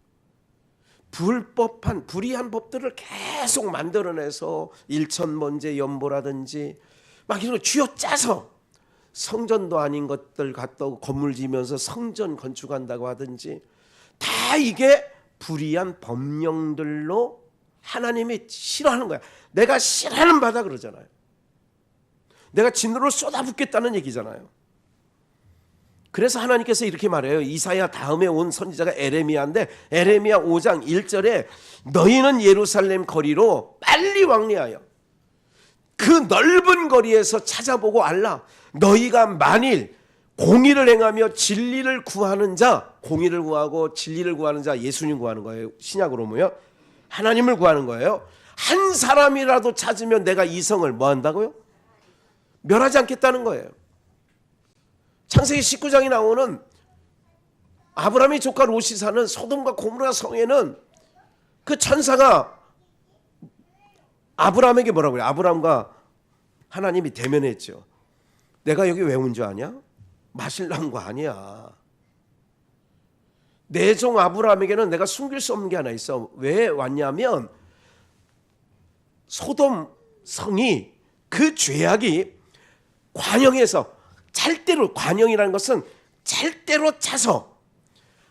불이한 법들을 계속 만들어내서 일천번제 연보라든지 막 이런 거 쥐어짜서 성전도 아닌 것들 갖다 건물 지면서 성전 건축한다고 하든지 다 이게 불이한 법령들로 하나님이 싫어하는 거야. 내가 싫어하는 바다 그러잖아요. 내가 진노를 쏟아붓겠다는 얘기잖아요. 그래서 하나님께서 이렇게 말해요. 이사야 다음에 온 선지자가 에레미야인데 에레미야 5장 1절에 너희는 예루살렘 거리로 빨리 왕래하여 그 넓은 거리에서 찾아보고 알라. 너희가 만일 공의를 행하며 진리를 구하는 자, 공의를 구하고 진리를 구하는 자 예수님 구하는 거예요. 신약으로 보면 하나님을 구하는 거예요. 한 사람이라도 찾으면 내가 이 성을 뭐 한다고요? 멸하지 않겠다는 거예요. 창세기 19장에 나오는 아브라함의 조카 롯이 사는 소돔과 고모라 성에는 그 천사가 아브라함에게 뭐라고 그래요? 아브라함과 하나님이 대면했죠. 내가 여기 왜 온 줄 아냐? 마실라는 거 아니야. 내 종 아브라함에게는 내가 숨길 수 없는 게 하나 있어. 왜 왔냐면 소돔 성이 그 죄악이 관영에서 찰대로, 관영이라는 것은 찰대로 차서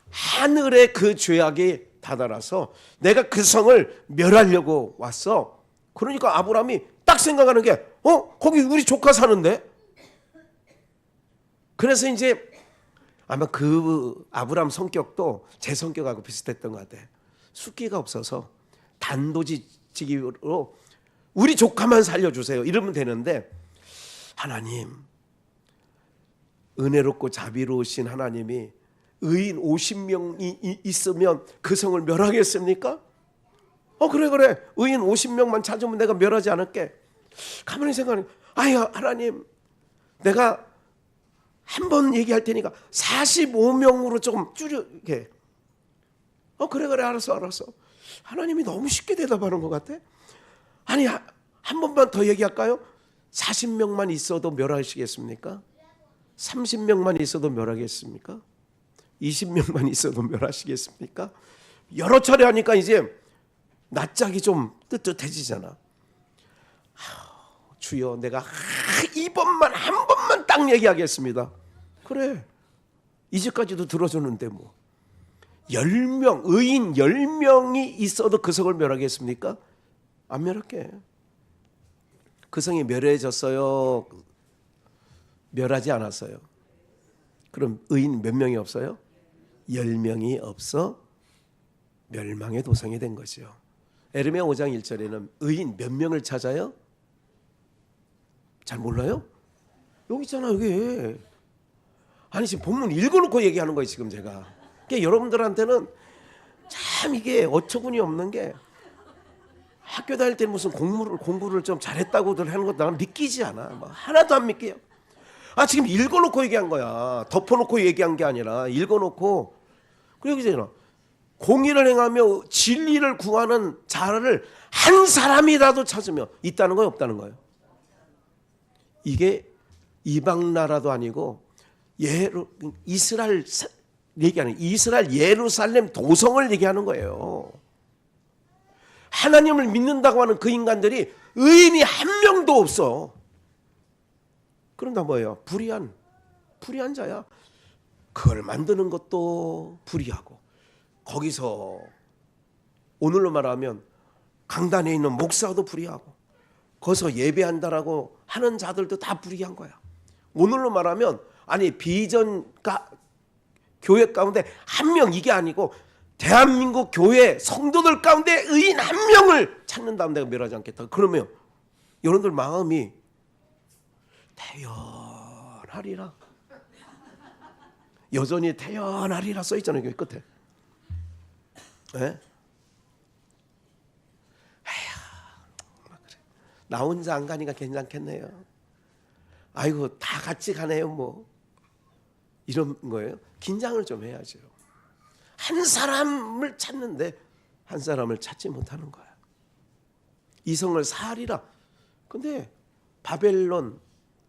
하늘에 그 죄악이 다다라서 내가 그 성을 멸하려고 왔어. 그러니까 아브라함이 딱 생각하는 게 거기 우리 조카 사는데. 그래서 이제 아마 그 아브라함 성격도 제 성격하고 비슷했던 것 같아. 숫기가 없어서 단도직입으로 우리 조카만 살려주세요 이러면 되는데, 하나님 은혜롭고 자비로우신 하나님이 의인 50명이 있으면 그 성을 멸하겠습니까? 그래 의인 50명만 찾으면 내가 멸하지 않을게. 가만히 생각하니 아야 하나님 내가 한 번 얘기할 테니까 45명으로 조금 줄여게. 그래 알았어. 하나님이 너무 쉽게 대답하는 것 같아. 아니 한 번만 더 얘기할까요? 40명만 있어도 멸하시겠습니까? 30명만 있어도 멸하겠습니까? 20명만 있어도 멸하시겠습니까? 여러 차례 하니까 이제 낯짝이 좀 뜨뜻해지잖아. 주여 내가 이번만 한 번만 딱 얘기하겠습니다. 그래 이제까지도 들어줬는데 뭐 10명 의인 10명이 있어도 그 성을 멸하겠습니까? 안 멸할게. 그 성이 멸해졌어요? 멸하지 않았어요? 그럼 의인 몇 명이 없어요? 10명이 없어 멸망의 도성이 된 거죠. 에르미야 5장 1절에는 의인 몇 명을 찾아요? 잘 몰라요? 여기 있잖아, 여기. 아니 지금 본문 읽어놓고 얘기하는 거예요 지금 제가. 그러니까 여러분들한테는 참 이게 어처구니 없는 게, 학교 다닐 때 무슨 공부를 좀 잘했다고들 하는 것도 나는 믿기지 않아. 뭐 하나도 안 믿게요. 지금 읽어놓고 얘기한 거야. 덮어놓고 얘기한 게 아니라 읽어놓고. 그리고 이제는 공의를 행하며 진리를 구하는 자를 한 사람이라도 찾으며 있다는 거예요, 없다는 거예요? 이게 이방 나라도 아니고 이스라엘 얘기하는, 이스라엘 예루살렘 도성을 얘기하는 거예요. 하나님을 믿는다고 하는 그 인간들이 의인이 한 명도 없어. 그런다 뭐예요? 불의한 자야. 그걸 만드는 것도 불의하고, 거기서 오늘로 말하면 강단에 있는 목사도 불의하고, 거기서 예배한다라고 하는 자들도 다 불의한 거야. 오늘로 말하면 비전가 교회 가운데 한 명, 이게 아니고 대한민국 교회 성도들 가운데 의인 한 명을 찾는다면 내가 멸하지 않겠다. 그러면 여러분들 마음이 태연하리라. 여전히 태연하리라 써 있잖아요, 여기 끝에. 네? 나 혼자 안 가니까 괜찮겠네요. 아이고 다 같이 가네요 뭐. 이런 거예요. 긴장을 좀 해야죠. 한 사람을 찾는데 한 사람을 찾지 못하는 거야. 이 성을 사하리라. 근데 바벨론,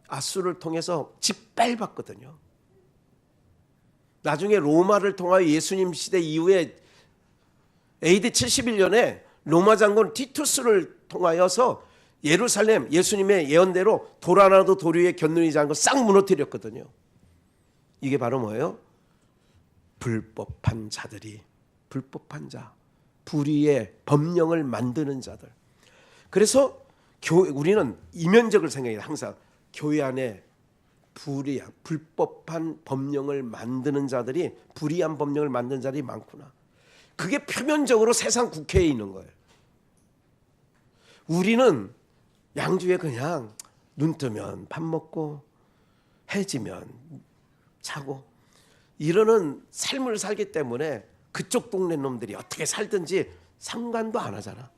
아수를 통해서 짓밟았거든요. 나중에 로마를 통하여 예수님 시대 이후에 AD 71년에 로마 장군 티투스를 통하여서 예루살렘, 예수님의 예언대로 돌 하나도 돌 위에 곁누리지 않고 싹 무너뜨렸거든요. 이게 바로 뭐예요? 불법한 자들이, 불법한 자, 불의의 법령을 만드는 자들. 그래서 우리는 이면적을 생각해요. 항상 교회 안에 불의한, 불법한 법령을 만드는 자들이, 불의한 법령을 만드는 자들이 많구나. 그게 표면적으로 세상 국회에 있는 거예요. 우리는 양주에 그냥 눈 뜨면 밥 먹고 해 지면 자고 이러는 삶을 살기 때문에 그쪽 동네 놈들이 어떻게 살든지 상관도 안 하잖아.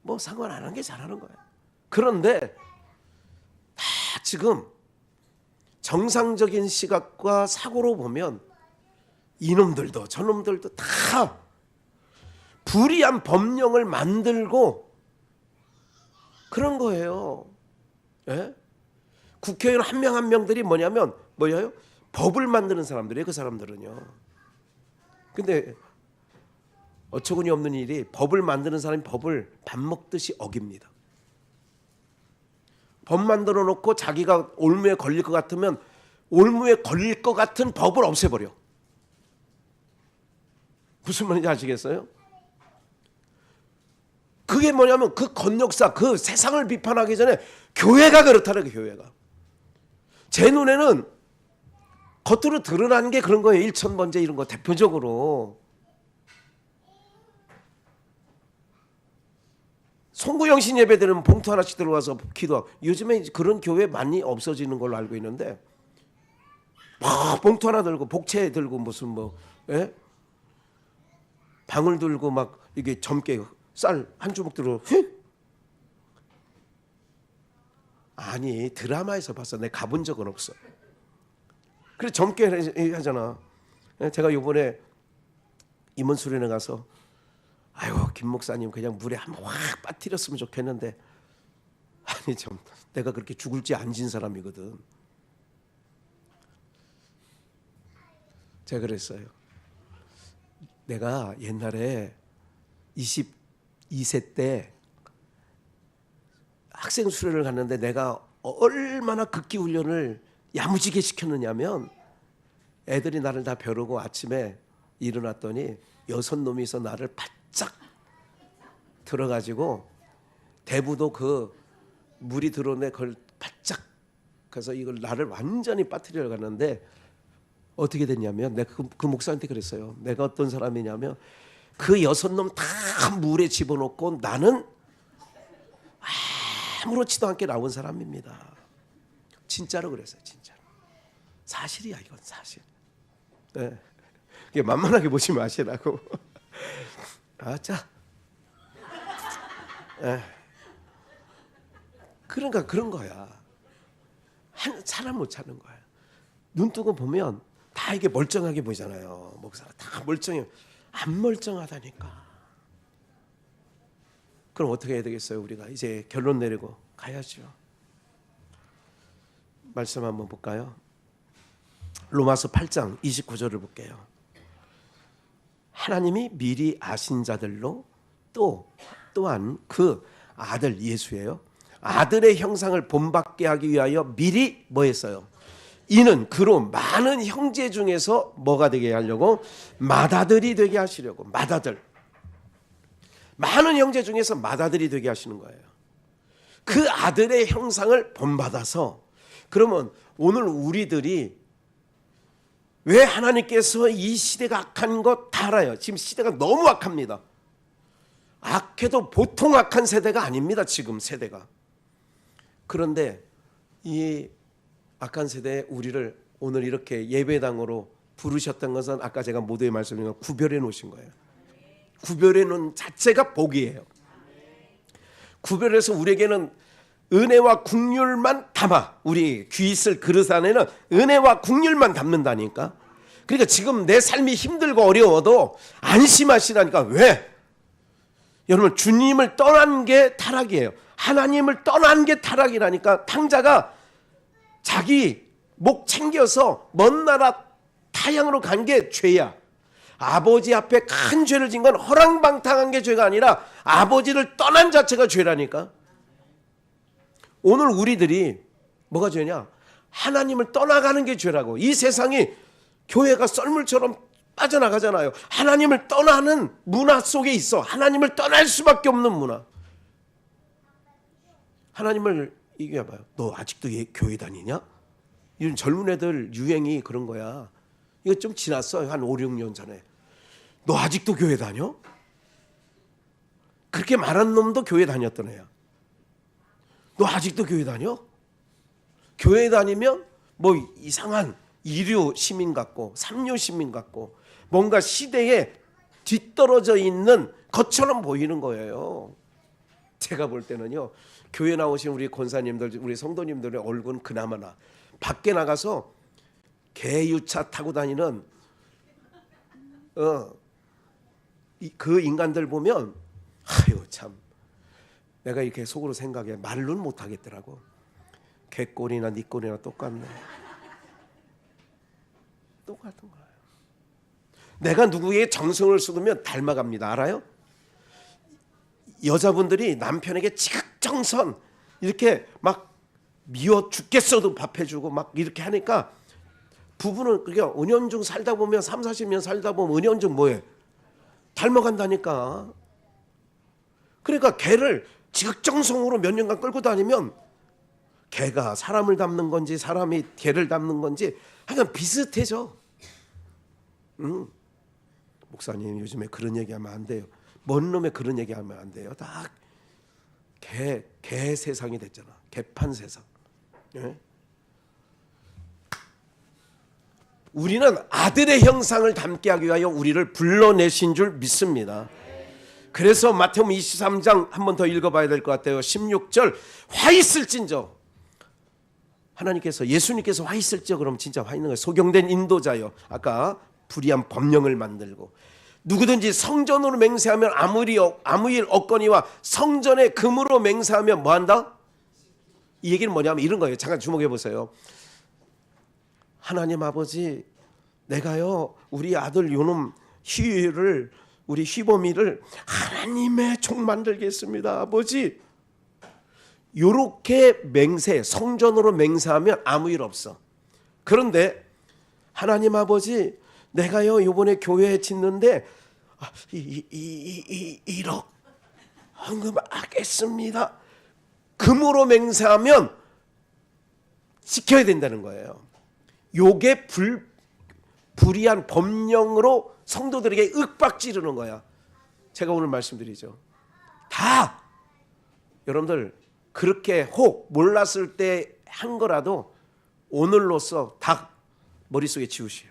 뭐 상관 안 한 게 잘하는 거야. 그런데 다 지금 정상적인 시각과 사고로 보면 이놈들도 저놈들도 다 불의한 법령을 만들고 그런 거예요. 예? 국회의원 한 명 한 명들이 뭐냐면 뭐예요? 법을 만드는 사람들이에요. 그 사람들은요. 근데 어처구니 없는 일이, 법을 만드는 사람이 법을 밥 먹듯이 어깁니다. 법 만들어 놓고 자기가 올무에 걸릴 것 같으면 올무에 걸릴 것 같은 법을 없애버려. 무슨 말인지 아시겠어요? 그게 뭐냐면 그 건역사, 그 세상을 비판하기 전에 교회가 그렇다는 거예요. 교회가. 제 눈에는 겉으로 드러나는 게 그런 거예요. 일천번제 이런 거 대표적으로. 송구영신 예배 드리면 봉투 하나씩 들어와서 기도하고, 요즘에 그런 교회 많이 없어지는 걸로 알고 있는데 막 봉투 하나 들고 복채 들고 무슨 뭐 방울 들고 막 이게 젊게 쌀 한 주먹 들어. 아니 드라마에서 봤어. 내가 가본 적은 없어. 그래 젊게 하잖아. 제가 요번에 임원 수련회 가서 아이고 김 목사님 그냥 물에 한번 확 빠뜨렸으면 좋겠는데, 아니 좀 내가 그렇게 죽을지 안 진 사람이거든. 제가 그랬어요. 내가 옛날에 22세 때 학생 수련을 갔는데 내가 얼마나 극기 훈련을 야무지게 시켰느냐면, 애들이 나를 다 벼르고 아침에 일어났더니 6놈이서 나를 바짝 들어가지고 대부도 그 물이 들어오네 그걸 바짝 그래서 이걸 나를 완전히 빠뜨리려 가는데 어떻게 됐냐면 내가 그 목사한테 그랬어요. 내가 어떤 사람이냐면 그 6놈 다 물에 집어넣고 나는 아무렇지도 않게 나온 사람입니다. 진짜로 그랬어요. 진짜로. 사실이야 이건 사실. 네. 이게 만만하게 보지 마시라고. 자. 네. 그러니까 그런 거야. 사람 못 찾는 거야. 눈 뜨고 보면 다 이게 멀쩡하게 보이잖아요. 목사가 다 멀쩡해. 안 멀쩡하다니까. 그럼 어떻게 해야 되겠어요? 우리가 이제 결론 내리고 가야죠. 말씀 한번 볼까요? 로마서 8장 29절을 볼게요. 하나님이 미리 아신 자들로 또한 그 아들 예수예요. 아들의 형상을 본받게 하기 위하여 미리 뭐 했어요? 이는 그로 많은 형제 중에서 뭐가 되게 하려고? 맏아들이 되게 하시려고. 맏아들. 많은 형제 중에서 맏아들이 되게 하시는 거예요. 그 아들의 형상을 본받아서 그러면 오늘 우리들이 왜 하나님께서 이 시대가 악한 거 다 알아요. 지금 시대가 너무 악합니다. 악해도 보통 악한 세대가 아닙니다. 지금 세대가. 그런데 이 악한 세대에 우리를 오늘 이렇게 예배당으로 부르셨던 것은 아까 제가 모두의 말씀을 구별해 놓으신 거예요. 구별해 놓은 자체가 복이에요. 구별해서 우리에게는 은혜와 국률만 담아. 우리 귀 있을 그릇 안에는 은혜와 국률만 담는다니까. 그러니까 지금 내 삶이 힘들고 어려워도 안심하시라니까. 왜? 여러분 주님을 떠난 게 타락이에요. 하나님을 떠난 게 타락이라니까. 탕자가 자기 목 챙겨서 먼 나라 타향으로 간 게 죄야. 아버지 앞에 큰 죄를 진 건 허랑방탕한 게 죄가 아니라 아버지를 떠난 자체가 죄라니까. 오늘 우리들이 뭐가 죄냐? 하나님을 떠나가는 게 죄라고. 이 세상이 교회가 썰물처럼 빠져나가잖아요. 하나님을 떠나는 문화 속에 있어. 하나님을 떠날 수밖에 없는 문화. 하나님을 얘기해봐요. 너 아직도 교회 다니냐? 이런 젊은 애들 유행이 그런 거야. 이거 좀 지났어. 한 5, 6년 전에. 너 아직도 교회 다녀? 그렇게 말한 놈도 교회 다녔던 애야. 너 아직도 교회 다녀? 교회 다니면 뭐 이상한 이류 시민 같고 삼류 시민 같고 뭔가 시대에 뒤떨어져 있는 것처럼 보이는 거예요. 제가 볼 때는요. 교회 나오신 우리 권사님들, 우리 성도님들의 얼굴은 그나마나 밖에 나가서 개유차 타고 다니는 그 인간들 보면 아유 참 내가 이렇게 속으로 생각해. 말로는 못하겠더라고. 개꼴이나 네 꼴이나 똑같네. 똑같은 거예요. 내가 누구에게 정성을 쏟으면 닮아갑니다. 알아요? 여자분들이 남편에게 지극정성 이렇게 막 미워 죽겠어도 밥해주고 막 이렇게 하니까 부부는 그게 은연중 살다 보면 3, 40년 살다 보면 은연중 뭐해? 닮아간다니까. 그러니까 개를 지극정성으로 몇 년간 끌고 다니면 개가 사람을 닮는 건지 사람이 개를 닮는 건지 하여간 비슷해져. 목사님 요즘에 그런 얘기하면 안 돼요. 먼 놈에 그런 얘기하면 안 돼요. 다 개 세상이 됐잖아. 개판 세상. 예? 우리는 아들의 형상을 담게 하기 위하여 우리를 불러내신 줄 믿습니다. 그래서 마태복음 23장 한 번 더 읽어봐야 될 것 같아요. 16절 화 있을진저. 하나님께서 예수님께서 화 있을지어. 그럼 진짜 화 있는 거예요. 소경된 인도자요. 아까 불의한 법령을 만들고 누구든지 성전으로 맹세하면 아무 일 없거니와 성전의 금으로 맹세하면 뭐한다? 이 얘기는 뭐냐면 이런 거예요. 잠깐 주목해 보세요. 하나님 아버지 내가요 우리 아들 요놈 희유를 우리 희범이를 하나님의 종 만들겠습니다. 아버지 요렇게 맹세 성전으로 맹세하면 아무 일 없어. 그런데 하나님 아버지 내가요 이번에 교회 짓는데 1억 헌금하겠습니다. 금으로 맹세하면 지켜야 된다는 거예요. 요게 불의한 법령으로 성도들에게 윽박지르는 거야. 제가 오늘 말씀드리죠. 다 여러분들 그렇게 혹 몰랐을 때 한 거라도 오늘로써 다 머릿속에 지우시오.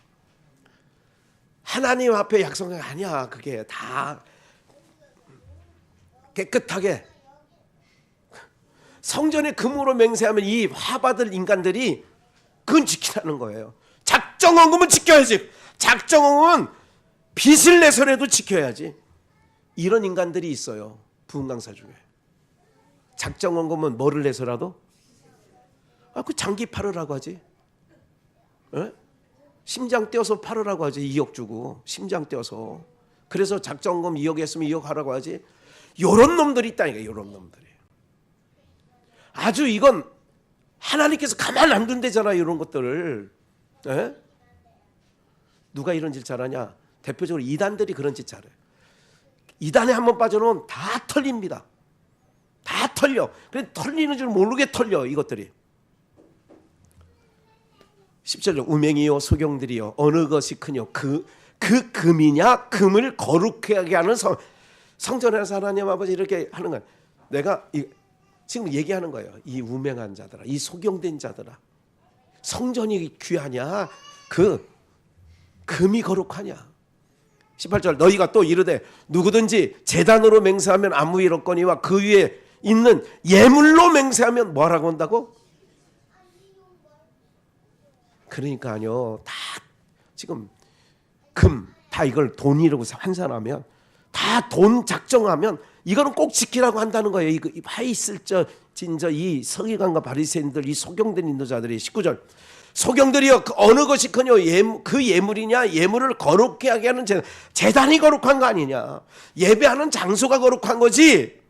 하나님 앞에 약속한 게 아니야. 그게 다 깨끗하게 성전에 금으로 맹세하면 이 화받을 인간들이 그건 지키라는 거예요. 작정헌금은 지켜야지. 작정헌금은 빚을 내서라도 지켜야지. 이런 인간들이 있어요. 부흥강사 중에. 작정헌금은 뭐를 내서라도? 그 장기 팔으라고 하지. 에? 심장 떼어서 팔으라고 하지. 2억 주고 심장 떼어서. 그래서 작정헌금 2억 했으면 2억 하라고 하지. 요런 놈들이 있다니까. 요런 놈들이. 아주 이건 하나님께서 가만 안 둔대잖아요. 이런 것들을. 에? 누가 이런 짓 잘하냐? 대표적으로 이단들이 그런 짓 잘해요. 이단에 한번 빠져놓으면 다 털립니다. 다 털려. 그래 털리는 줄 모르게 털려 이것들이. 10절 우명이요 소경들이요 어느 것이 크뇨 그 금이냐 금을 거룩하게 하는 성전에서 하나님 아버지 이렇게 하는 건 내가 지금 얘기하는 거예요. 이 우명한 자들아 이 소경된 자들아 성전이 귀하냐 그 금이 거룩하냐. 18절 너희가 또 이르되 누구든지 제단으로 맹세하면 아무 일 없거니와 그 위에 있는 예물로 맹세하면 뭐라고 한다고? 그러니까 아니요. 다 지금 금 다 이걸 돈이라고 환산하면 다 돈 작정하면 이거는 꼭 지키라고 한다는 거예요. 이거 하이슬저 진저 이 서기관과 바리새인들 이 소경된 인도자들이 19절 소경들이여 그 어느 것이 크뇨 그 예물이냐 예물을 거룩게 하게 하는 제단이 거룩한 거 아니냐. 예배하는 장소가 거룩한 거지.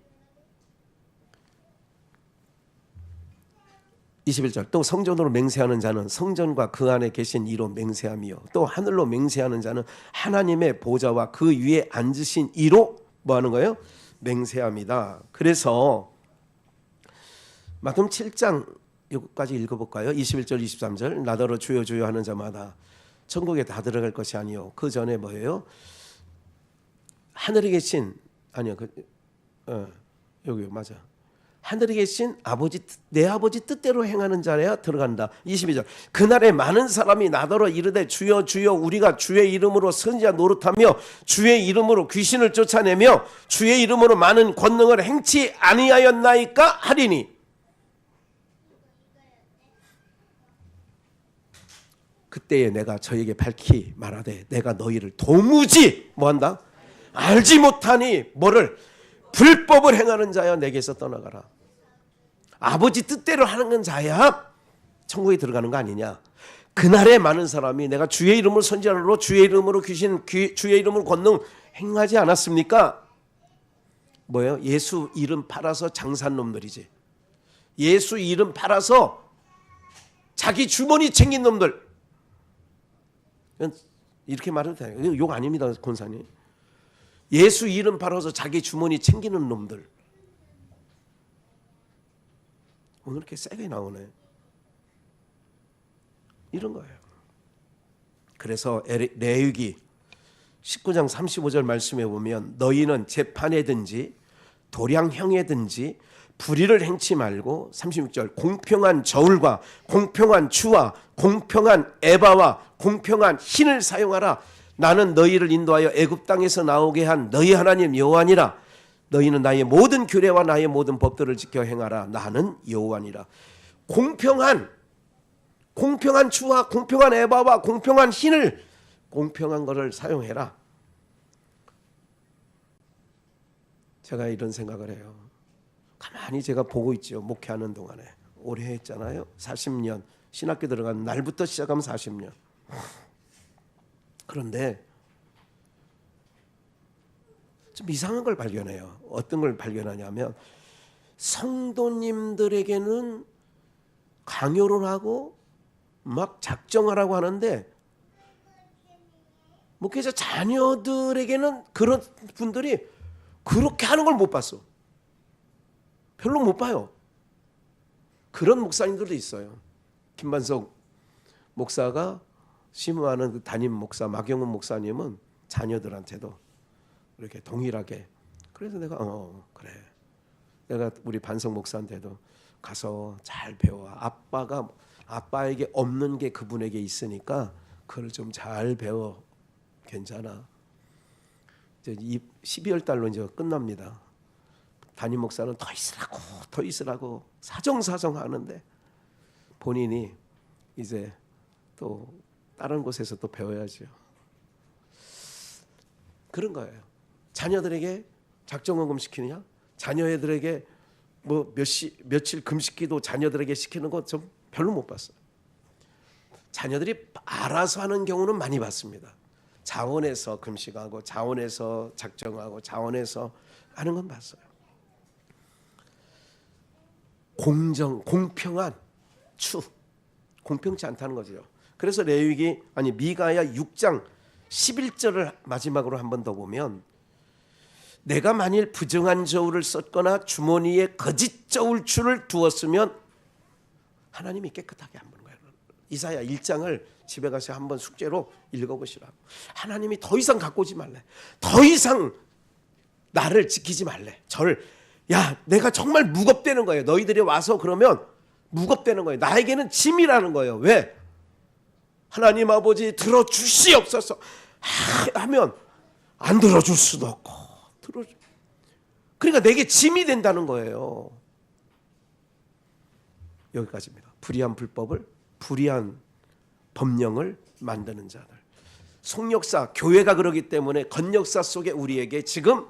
21절 또 성전으로 맹세하는 자는 성전과 그 안에 계신 이로 맹세하며 또 하늘로 맹세하는 자는 하나님의 보좌와 그 위에 앉으신 이로 뭐 하는 거예요? 맹세합니다. 그래서 마태복음 7장 여기까지 읽어볼까요? 21절 23절 나더러 주여 주여 하는 자마다 천국에 다 들어갈 것이 아니요 그 전에 뭐예요? 하늘에 계신 아니요 여기 맞아. 하늘에 계신 아버지 내 아버지 뜻대로 행하는 자라야 들어간다. 22절 그날에 많은 사람이 나더러 이르되 주여 주여 우리가 주의 이름으로 선지자 노릇하며 주의 이름으로 귀신을 쫓아내며 주의 이름으로 많은 권능을 행치 아니하였나이까 하리니. 그때에 내가 저에게 밝히 말하되 내가 너희를 도무지 뭐한다? 알지 못하니 뭐를? 불법을 행하는 자여 내게서 떠나가라. 아버지 뜻대로 하는 자야 천국에 들어가는 거 아니냐. 그날에 많은 사람이 내가 주의 이름을 선지자로 주의 이름으로 주의 이름으로 권능 행하지 않았습니까? 뭐예요? 예수 이름 팔아서 장사한 놈들이지. 예수 이름 팔아서 자기 주머니 챙긴 놈들. 이렇게 말해도 돼요. 욕 아닙니다, 권사님. 예수 이름 팔아서 자기 주머니 챙기는 놈들. 오늘 이렇게 세게 나오네. 이런 거예요. 그래서 레위기 19장 35절 말씀에 보면 너희는 재판에든지 도량형에든지 불의를 행치 말고 36절 공평한 저울과 공평한 추와 공평한 에바와 공평한 흰을 사용하라. 나는 너희를 인도하여 애굽 땅에서 나오게 한 너희 하나님 여호와니라. 너희는 나의 모든 규례와 나의 모든 법들을 지켜 행하라. 나는 여호와니라. 공평한 추와 공평한 에바와 공평한 흰을 공평한 것을 사용해라. 제가 이런 생각을 해요. 가만히 제가 보고 있죠. 목회하는 동안에 오래 했잖아요. 40년 신학교 들어간 날부터 시작하면 40년. 그런데 좀 이상한 걸 발견해요. 어떤 걸 발견하냐면 성도님들에게는 강요를 하고 막 작정하라고 하는데 목회자 자녀들에게는 그런 분들이 그렇게 하는 걸 못 봤어. 별로 못 봐요. 그런 목사님들도 있어요. 김만석 목사가 심무하는 그 담임 목사 마경훈 목사님은 자녀들한테도 이렇게 동일하게, 그래서 내가 그래, 내가 우리 반석 목사한테도 가서 잘 배워. 아빠에게 없는 게 그분에게 있으니까 그걸 좀 잘 배워. 괜찮아. 이제 12월 달로 이제 끝납니다. 담임 목사는 더 있으라고 사정사정 하는데 본인이 이제 또 다른 곳에서 또 배워야죠. 그런 거예요. 자녀들에게 작정헌금 시키느냐? 자녀들에게 뭐 며칠 금식기도 자녀들에게 시키는 거 좀 별로 못 봤어요. 자녀들이 알아서 하는 경우는 많이 봤습니다. 자원해서 금식하고 자원해서 작정하고 자원해서 하는 건 봤어요. 공평한 공평치 않다는 거죠. 그래서 미가야 6장 11절을 마지막으로 한 번 더 보면, 내가 만일 부정한 저울을 썼거나 주머니에 거짓 저울추를 두었으면 하나님이 깨끗하게 안 보는 거예요. 이사야 1장을 집에 가서 한번 숙제로 읽어보시라고. 하나님이 더 이상 갖고 오지 말래. 더 이상 나를 지키지 말래. 내가 정말 무겁다는 거예요. 너희들이 와서 그러면 무겁다는 거예요. 나에게는 짐이라는 거예요. 왜? 하나님 아버지 들어주시옵소서 하면 안 들어줄 수도 없고, 그러니까 내게 짐이 된다는 거예요. 여기까지입니다. 불의한 법령을 만드는 자들. 속역사, 교회가 그러기 때문에 건역사 속에 우리에게 지금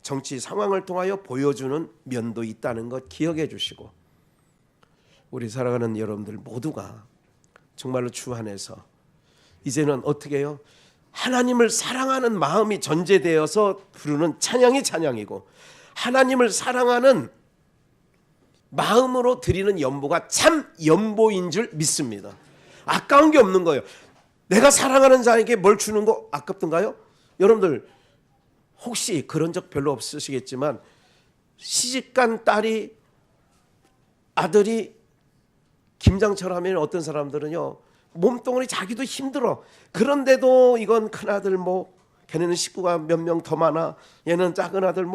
정치 상황을 통하여 보여주는 면도 있다는 것 기억해 주시고, 우리 살아가는 여러분들 모두가 정말로 주 안에서 이제는 어떻게 해요? 하나님을 사랑하는 마음이 전제되어서 부르는 찬양이 찬양이고, 하나님을 사랑하는 마음으로 드리는 연보가 참 연보인 줄 믿습니다. 아까운 게 없는 거예요. 내가 사랑하는 자에게 뭘 주는 거 아깝던가요? 여러분들 혹시 그런 적 별로 없으시겠지만, 시집간 아들이 김장철 하면 어떤 사람들은요, 몸뚱아리 자기도 힘들어. 그런데도 이건 큰아들 걔네는 식구가 몇 명 더 많아. 얘는 작은 아들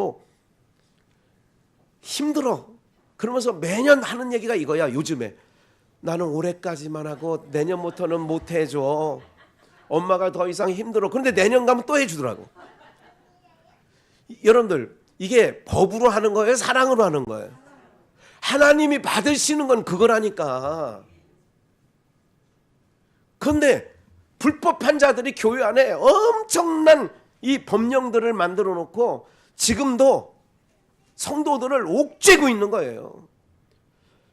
힘들어. 그러면서 매년 하는 얘기가 이거야. 요즘에 나는 올해까지만 하고 내년부터는 못 해줘. 엄마가 더 이상 힘들어. 그런데 내년 가면 또 해주더라고. 여러분들 이게 법으로 하는 거예요? 사랑으로 하는 거예요? 하나님이 받으시는 건 그거라니까. 그런데 불법한 자들이 교회 안에 엄청난 이 법령들을 만들어 놓고 지금도 성도들을 옥죄고 있는 거예요.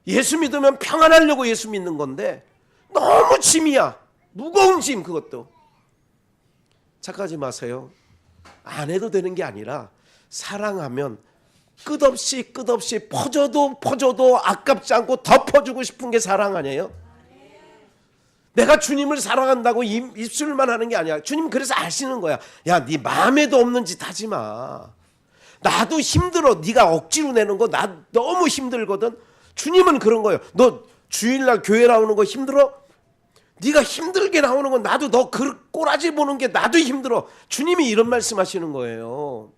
예수 믿으면 평안하려고 예수 믿는 건데 너무 짐이야. 무거운 짐. 그것도 착각하지 마세요. 안 해도 되는 게 아니라 사랑하면 끝없이 퍼줘도 아깝지 않고 더 퍼주고 싶은 게 사랑 아니에요? 내가 주님을 사랑한다고 입술만 하는 게 아니야. 주님 그래서 아시는 거야. 야, 네 마음에도 없는 짓 하지 마. 나도 힘들어. 네가 억지로 내는 거 나 너무 힘들거든. 주님은 그런 거예요. 너 주일날 교회 나오는 거 힘들어? 네가 힘들게 나오는 건 나도 너 그 꼬라지 보는 게 나도 힘들어. 주님이 이런 말씀하시는 거예요.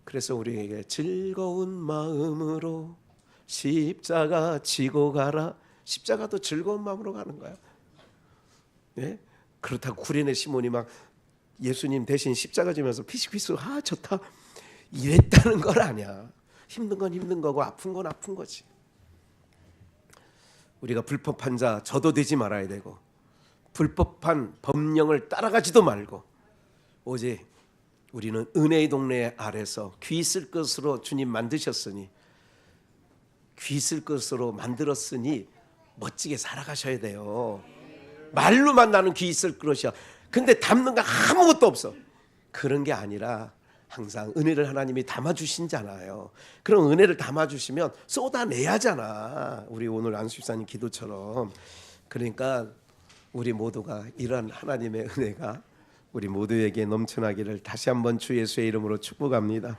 그래서 우리에게 즐거운 마음으로 십자가 지고 가라. 십자가도 즐거운 마음으로 가는 거야. 예? 그렇다고 구레네 시몬이 막 예수님 대신 십자가 지면서 피식피식 좋다 이랬다는 건 아니야. 힘든 건 힘든 거고 아픈 건 아픈 거지. 우리가 불법한 자 저도 되지 말아야 되고, 불법한 법령을 따라가지도 말고, 오직 우리는 은혜의 동네 아래서 귀 있을 것으로 주님 만드셨으니, 귀 있을 것으로 만들었으니 멋지게 살아가셔야 돼요. 말로만 나는 귀 있을 것이야. 근데 담는 거 아무것도 없어. 그런 게 아니라 항상 은혜를 하나님이 담아주신잖아요. 그럼 은혜를 담아주시면 쏟아내야잖아. 우리 오늘 안수집사님 기도처럼. 그러니까 우리 모두가 이런 하나님의 은혜가 우리 모두에게 넘쳐나기를 다시 한번 주 예수의 이름으로 축복합니다.